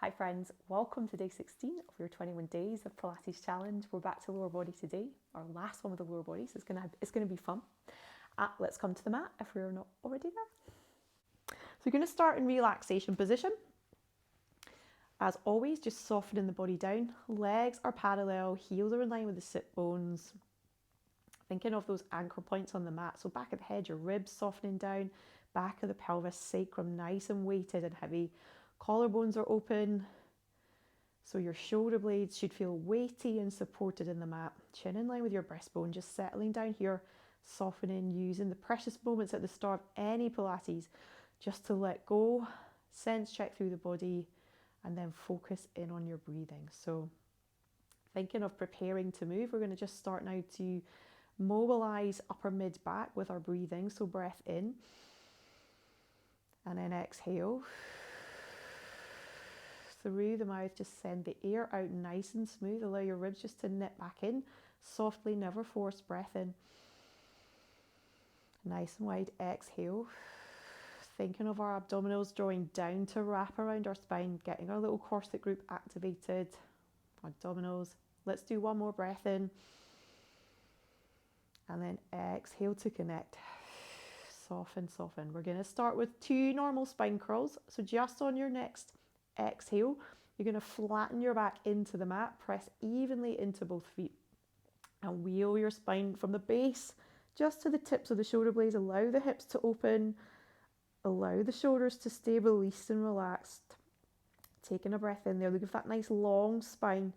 Hi friends, welcome to day 16 of your 21 Days of Pilates challenge. We're back to lower body today, our last one with the lower body, so it's gonna be fun. Let's come to the mat if we're not already there. So you're gonna start in relaxation position. As always, just softening the body down. Legs are parallel, heels are in line with the sit bones. Thinking of those anchor points on the mat. So back of the head, your ribs softening down, back of the pelvis, sacrum nice and weighted and heavy. Collarbones are open, so your shoulder blades should feel weighty and supported in the mat. Chin in line with your breastbone, just settling down here, softening, using the precious moments at the start of any Pilates just to let go, sense check through the body, and then focus in on your breathing. So thinking of preparing to move, we're going to just start now to mobilize upper mid back with our breathing. So breath in, and then exhale. Through the mouth, just send the air out nice and smooth. Allow your ribs just to knit back in softly, never force. Breath in, nice and wide. Exhale. Thinking of our abdominals, drawing down to wrap around our spine, getting our little corset group activated. Abdominals. Let's do one more. Breath in, and then exhale to connect. Soften, soften. We're going to start with 2 normal spine curls. So just on your next exhale, you're going to flatten your back into the mat, press evenly into both feet, and wheel your spine from the base just to the tips of the shoulder blades. Allow the hips to open, allow the shoulders to stay released and relaxed. Taking a breath in there, look at that nice long spine,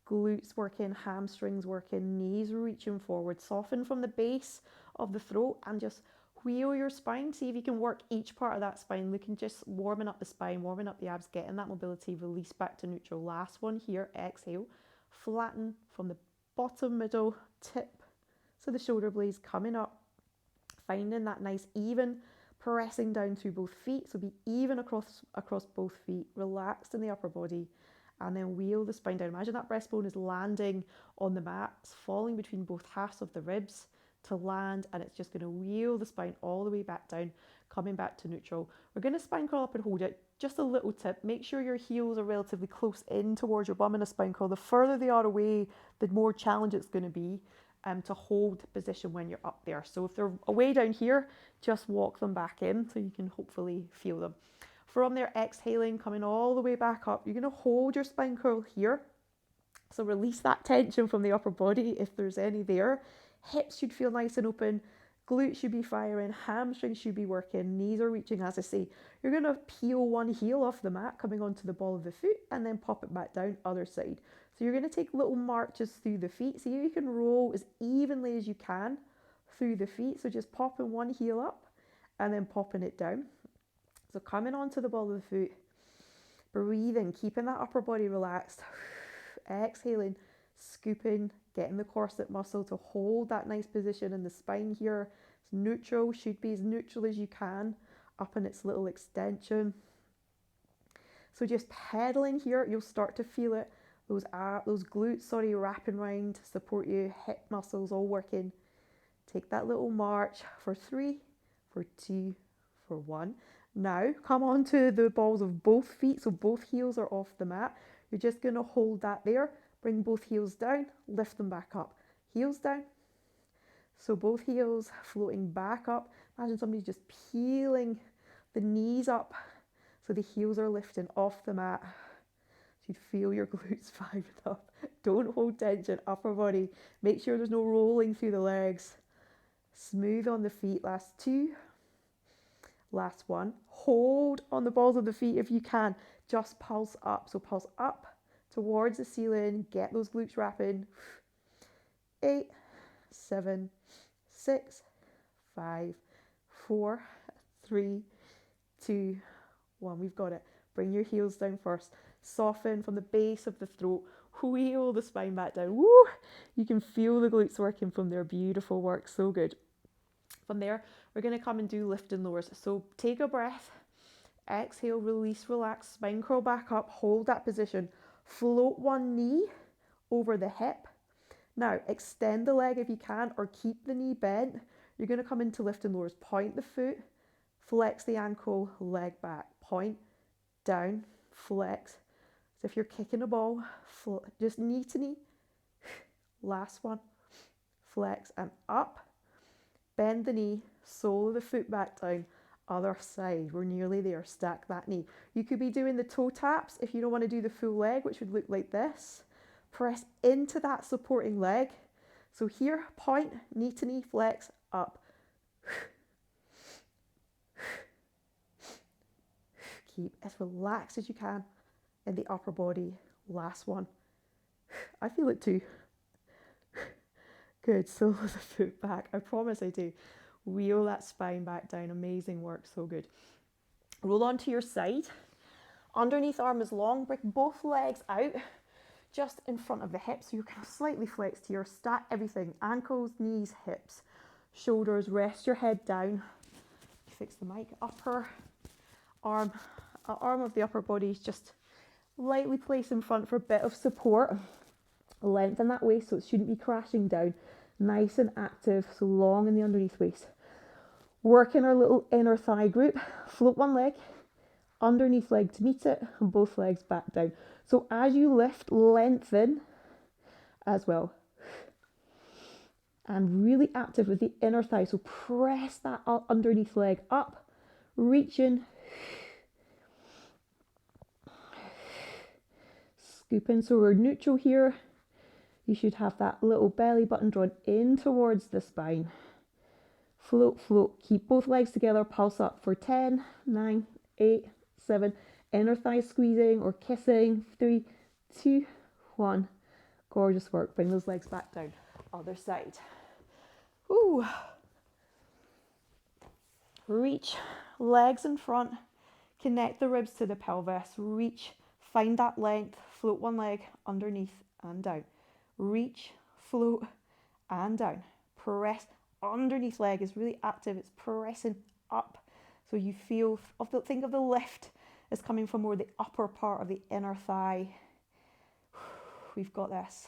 glutes working, hamstrings working, knees reaching forward. Soften from the base of the throat and just wheel your spine. See if you can work each part of that spine, looking just warming up the spine, warming up the abs, getting that mobility. Release back to neutral. Last one here. Exhale. Flatten from the bottom, middle, tip. So the shoulder blades coming up. Finding that nice even pressing down through both feet. So be even across both feet. Relaxed in the upper body. And then wheel the spine down. Imagine that breastbone is landing on the mat. It's falling between both halves of the ribs to land, and it's just going to wheel the spine all the way back down, coming back to neutral. We're going to spine curl up and hold it. Just a little tip, make sure your heels are relatively close in towards your bum in a spine curl. The further they are away, the more challenge it's going to be to hold position when you're up there. So if they're away down here, just walk them back in so you can hopefully feel them. From there, exhaling, coming all the way back up, you're going to hold your spine curl here. So release that tension from the upper body if there's any there. Hips should feel nice and open, glutes should be firing, hamstrings should be working, knees are reaching. As I say, you're going to peel one heel off the mat, coming onto the ball of the foot, and then pop it back down, other side. So you're going to take little marches through the feet. See if you can roll as evenly as you can through the feet. So just popping one heel up and then popping it down. So coming onto the ball of the foot, breathing, keeping that upper body relaxed, exhaling, scooping, getting the corset muscle to hold that nice position in the spine here. It's neutral, should be as neutral as you can, up in its little extension. So just pedaling here, you'll start to feel it. Those glutes, wrapping around to support you, hip muscles all working. Take that little march for 3, for 2, for 1. Now come onto the balls of both feet, so both heels are off the mat. You're just going to hold that there. Bring both heels down, lift them back up. Heels down. So both heels floating back up. Imagine somebody's just peeling the knees up so the heels are lifting off the mat. So you'd feel your glutes firing up. Don't hold tension, upper body. Make sure there's no rolling through the legs. Smooth on the feet. Last 2. Last 1. Hold on the balls of the feet if you can. Just pulse up. So pulse up towards the ceiling, get those glutes wrapping. 8, 7, 6, 5, 4, 3, 2, 1. We've got it. Bring your heels down first. Soften from the base of the throat. Wheel the spine back down. Woo! You can feel the glutes working from there. Beautiful work. So good. From there, we're going to come and do lift and lowers. So take a breath. Exhale, release, relax. Spine curl back up. Hold that position. Float one knee over the hip. Now, extend the leg if you can, or keep the knee bent. You're going to come into lift and lowers. Point the foot, flex the ankle, leg back. Point, down, flex, So if you're kicking a ball, just knee to knee. Last one. Flex and up. Bend the knee, sole of the foot back down. Other side, we're nearly there. Stack that knee. You could be doing the toe taps if you don't want to do the full leg, which would look like this. Press into that supporting leg. So here, point, knee to knee, flex, up. Keep as relaxed as you can in the upper body. Last one. I feel it too. Good, sole of the foot back. I promise I do. Wheel that spine back down. Amazing work, so good. Roll onto your side. Underneath arm is long. Bring both legs out just in front of the hips. So you're kind of slightly flexed here. Stack everything. Ankles, knees, hips, shoulders. Rest your head down. Fix the mic. Upper arm of the upper body is just lightly placed in front for a bit of support. Lengthen that waist so it shouldn't be crashing down. Nice and active, so long in the underneath waist. Work in our little inner thigh group. Float one leg, underneath leg to meet it, and both legs back down. So as you lift, lengthen as well. And really active with the inner thigh. So press that underneath leg up, reach in, scoop in. So we're neutral here. You should have that little belly button drawn in towards the spine. Float, float. Keep both legs together. Pulse up for 10, 9, 8, 7. Inner thigh squeezing or kissing. 3, 2, 1. Gorgeous work. Bring those legs back down. Other side. Ooh. Reach. Legs in front. Connect the ribs to the pelvis. Reach. Find that length. Float one leg underneath and down. Reach, float, and down. Press. Underneath leg is really active. It's pressing up. So you feel, think of the lift as coming from more the upper part of the inner thigh. We've got this.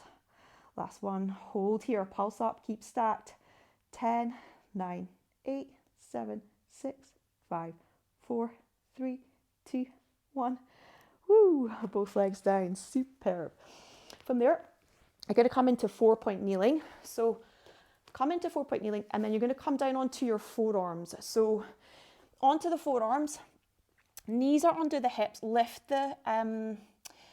Last one. Hold here. Pulse up. Keep stacked. 10, 9, 8, 7, 6, 5, 4, 3, 2, 1. Woo! Both legs down. Superb. From there, you're going to come into 4-point kneeling. So come into 4-point kneeling, and then you're going to come down onto your forearms. So onto the forearms, knees are under the hips. Lift the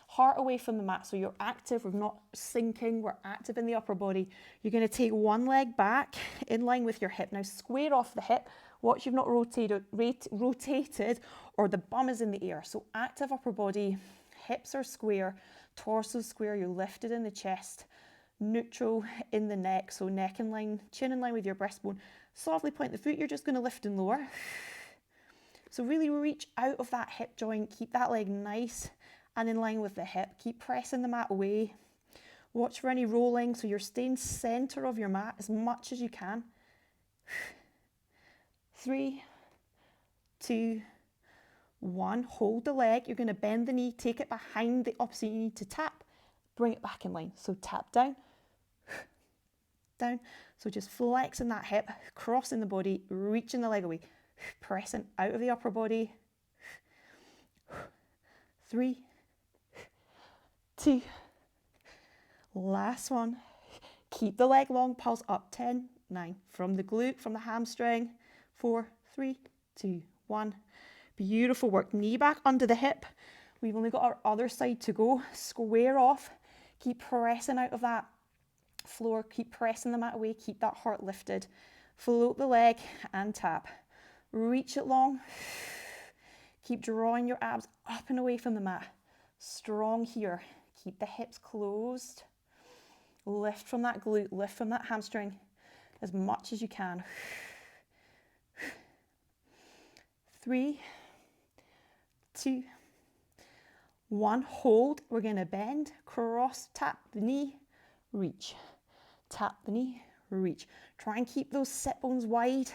heart away from the mat. So you're active. We're not sinking. We're active in the upper body. You're going to take one leg back in line with your hip. Now square off the hip. Watch you've not rotated or the bum is in the air. So active upper body. Hips are square. Torso square, you're lifted in the chest, neutral in the neck, so neck in line, chin in line with your breastbone. Softly point the foot, you're just going to lift and lower. So really reach out of that hip joint, keep that leg nice and in line with the hip. Keep pressing the mat away. Watch for any rolling, so you're staying center of your mat as much as you can. 3, 2, 1, hold the leg. You're going to bend the knee, take it behind the opposite. You need to tap, bring it back in line. So tap down, down. So just flexing that hip, crossing the body, reaching the leg away, pressing out of the upper body. 3, 2, last one. Keep the leg long, pulse up. 10, 9, from the glute, from the hamstring. 4, 3, 2, 1. Beautiful work. Knee back under the hip. We've only got our other side to go. Square off. Keep pressing out of that floor. Keep pressing the mat away. Keep that heart lifted. Float the leg and tap. Reach it long. Keep drawing your abs up and away from the mat. Strong here. Keep the hips closed. Lift from that glute. Lift from that hamstring as much as you can. 3, 2, 1. Hold. We're going to bend, cross, tap the knee, reach. Tap the knee, reach. Try and keep those sit bones wide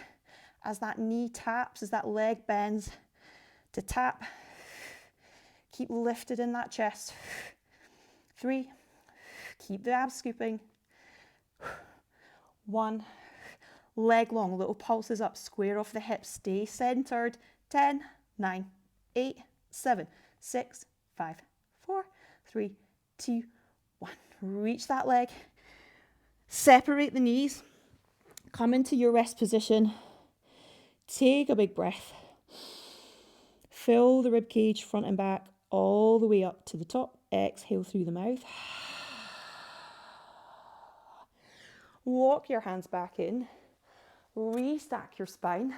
as that knee taps, as that leg bends to tap. Keep lifted in that chest. 3. Keep the abs scooping. 1. Leg long, little pulses up, square off the hips, stay centered. 10, 9, 8, 7, 6, 5, 4, 3, 2, 1. Reach that leg. Separate the knees. Come into your rest position. Take a big breath. Fill the rib cage front and back all the way up to the top. Exhale through the mouth. Walk your hands back in. Restack your spine.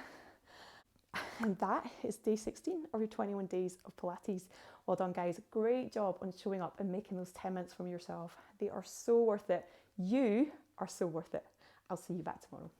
And that is day 16 of your 21 days of Pilates. Well done, guys. Great job on showing up and making those 10 minutes from yourself. They are so worth it. You are so worth it. I'll see you back tomorrow.